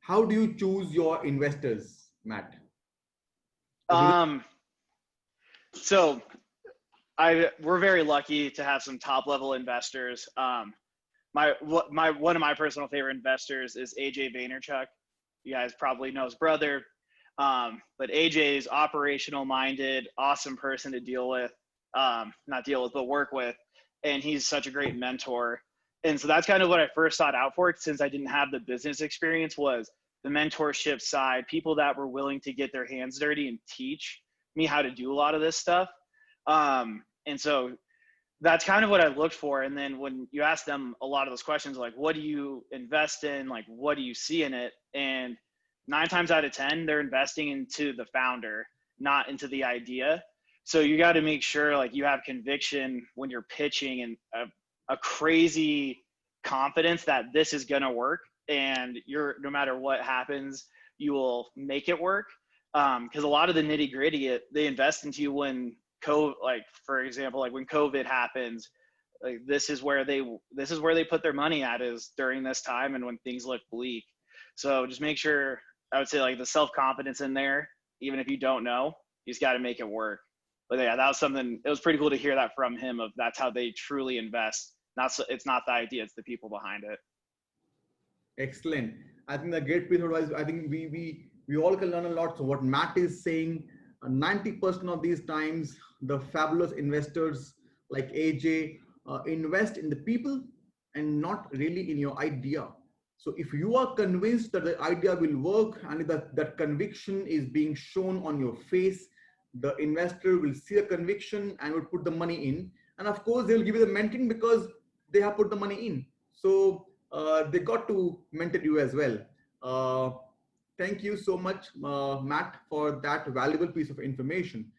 how do you choose your investors, Matt? Um, so we're very lucky to have some top level investors. One of my personal favorite investors is AJ Vaynerchuk. You guys probably know his brother. But AJ is operational minded, awesome person to deal with, not deal with, but work with. And he's such a great mentor. And so that's kind of what I first sought out for, since I didn't have the business experience, was the mentorship side, people that were willing to get their hands dirty and teach me how to do a lot of this stuff. And so that's kind of what I looked for. And then when you ask them a lot of those questions, like, what do you invest in? Like, what do you see in it? And 9 times out of 10, they're investing into the founder, not into the idea. So you got to make sure like you have conviction when you're pitching, and a crazy confidence that this is going to work. And no matter what happens, you will make it work. Because a lot of the nitty gritty, they invest into you when like, for example, like when COVID happens, like this is where they put their money at, is during this time and when things look bleak. So just make sure, I would say, like, the self-confidence in there, even if you don't know, you just got to make it work. But yeah, that was something, it was pretty cool to hear that from him, of that's how they truly invest. It's not the idea, it's the people behind it. Excellent. I think the great piece of advice, I think we all can learn a lot. So what Matt is saying, 90% of these times, the fabulous investors like AJ invest in the people and not really in your idea. So if you are convinced that the idea will work and that conviction is being shown on your face, the investor will see a conviction and will put the money in. And of course, they'll give you the mentoring because they have put the money in. So they got to mentor you as well. Thank you so much, Matt, for that valuable piece of information.